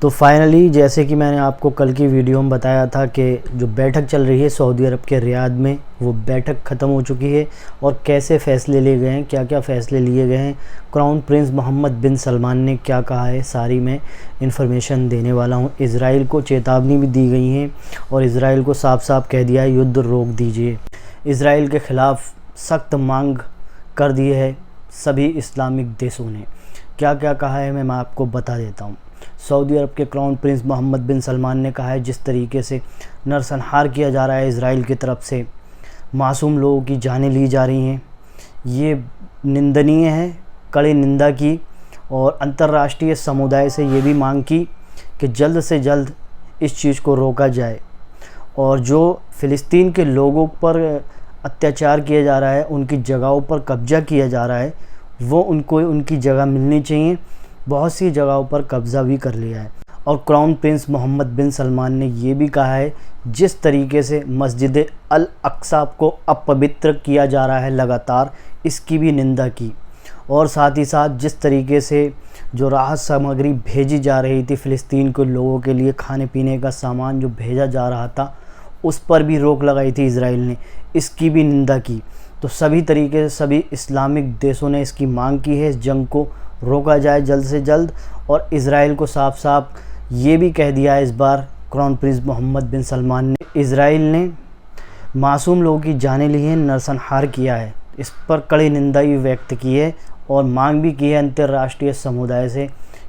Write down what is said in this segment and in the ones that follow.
तो फाइनली जैसे कि मैंने आपको कल की वीडियो में बताया था कि जो बैठक चल रही है सऊदी अरब के रियाद में, वो बैठक ख़त्म हो चुकी है और कैसे फ़ैसले लिए गए हैं, क्या क्या फ़ैसले लिए गए हैं, क्राउन प्रिंस मोहम्मद बिन सलमान ने क्या कहा है, सारी मैं इन्फॉर्मेशन देने वाला हूं। इज़राइल को चेतावनी भी दी गई है और इज़राइल को साफ साफ कह दिया है युद्ध रोक दीजिए। इज़राइल के ख़िलाफ़ सख्त मांग कर दी है सभी इस्लामिक देशों ने। क्या क्या कहा है मैं आपको बता देता हूँ। सऊदी अरब के क्राउन प्रिंस मोहम्मद बिन सलमान ने कहा है जिस तरीके से नरसंहार किया जा रहा है इज़राइल की तरफ से, मासूम लोगों की जानें ली जा रही हैं, ये निंदनीय है, कड़ी निंदा की और अंतर्राष्ट्रीय समुदाय से ये भी मांग की कि जल्द से जल्द इस चीज़ को रोका जाए और जो फ़िलिस्तीन के लोगों पर अत्याचार किया जा रहा है, उनकी जगहों पर कब्ज़ा किया जा रहा है, वो उनको उनकी जगह मिलनी चाहिए। बहुत सी जगहों पर कब्ज़ा भी कर लिया है। और क्राउन प्रिंस मोहम्मद बिन सलमान ने ये भी कहा है जिस तरीके से मस्जिद अल अक्सा को अपवित्र किया जा रहा है लगातार, इसकी भी निंदा की। और साथ ही साथ जिस तरीके से जो राहत सामग्री भेजी जा रही थी फ़िलिस्तीन के लोगों के लिए, खाने पीने का सामान जो भेजा जा रहा था, उस पर भी रोक लगाई थी इज़राइल ने, इसकी भी निंदा की। तो सभी तरीके से सभी इस्लामिक देशों ने इसकी मांग की है इस जंग को रोका जाए जल्द से जल्द। और इज़राइल को साफ साफ ये भी कह दिया है इस बार क्राउन प्रिंस मोहम्मद बिन सलमान ने, इज़राइल ने मासूम लोगों की जानें ली हैं, नरसंहार किया है, इस पर कड़ी निंदा भी व्यक्त की है और मांग भी की है अंतर्राष्ट्रीय समुदाय से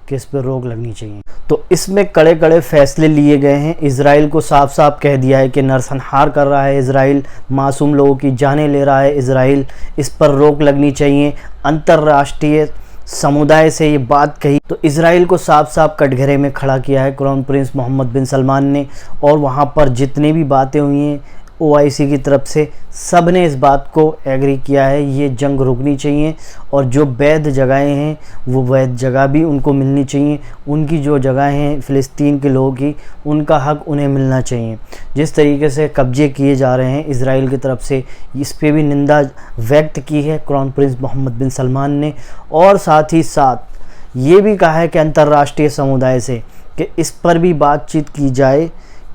कि इस पर रोक लगनी चाहिए। तो इसमें कड़े कड़े फैसले लिए गए हैं। इज़राइल को साफ साफ कह दिया है कि नरसंहार कर रहा है इज़राइल, मासूम लोगों की जानें ले रहा है इज़राइल, इस पर रोक लगनी चाहिए। अंतर्राष्ट्रीय समुदाय से ये बात कही। तो इज़राइल को साफ साफ कटघरे में खड़ा किया है क्राउन प्रिंस मोहम्मद बिन सलमान ने। और वहाँ पर जितने भी बातें हुई हैं OIC की तरफ से, सब ने इस बात को एग्री किया है ये जंग रुकनी चाहिए और जो वैध जगहें हैं वो वैध जगह भी उनको मिलनी चाहिए। उनकी जो जगहें हैं फ़िलिस्तीन के लोगों की, उनका हक उन्हें मिलना चाहिए। जिस तरीके से कब्जे किए जा रहे हैं इज़राइल की तरफ से, इस पे भी निंदा व्यक्त की है क्राउन प्रिंस मोहम्मद बिन सलमान ने। और साथ ही साथ ये भी कहा है कि अंतर्राष्ट्रीय समुदाय से कि इस पर भी बातचीत की जाए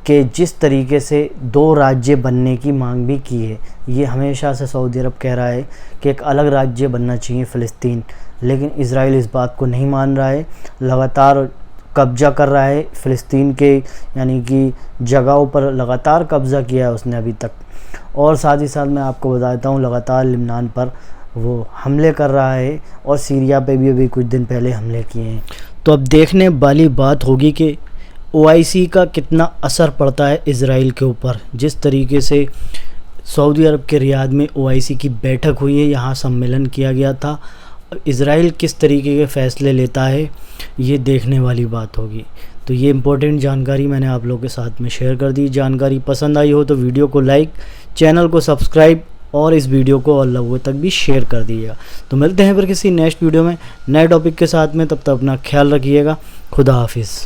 कि जिस तरीके से 2 राज्य बनने की मांग भी की है। ये हमेशा से सऊदी अरब कह रहा है कि एक अलग राज्य बनना चाहिए फ़िलिस्तीन, लेकिन इज़राइल इस बात को नहीं मान रहा है, लगातार कब्ज़ा कर रहा है फ़िलिस्तीन के यानी कि जगहों पर, लगातार कब्ज़ा किया है उसने अभी तक। और साथ ही साथ मैं आपको बता देता हूँ लगातार लिबनान पर वो हमले कर रहा है और सीरिया पे भी अभी कुछ दिन पहले हमले किए हैं। तो अब देखने वाली बात होगी कि OIC का कितना असर पड़ता है इज़राइल के ऊपर। जिस तरीके से सऊदी अरब के रियाद में OIC की बैठक हुई है, यहाँ सम्मेलन किया गया था, इज़राइल किस तरीके के फ़ैसले लेता है ये देखने वाली बात होगी। तो ये इम्पोर्टेंट जानकारी मैंने आप लोगों के साथ में शेयर कर दी। जानकारी पसंद आई हो तो वीडियो को लाइक, चैनल को सब्सक्राइब और इस वीडियो को और लोगों तक भी शेयर कर दीजिएगा। तो मिलते हैं फिर किसी नेक्स्ट वीडियो में नए टॉपिक के साथ में, तब तक अपना ख्याल रखिएगा। खुदा हाफिज़।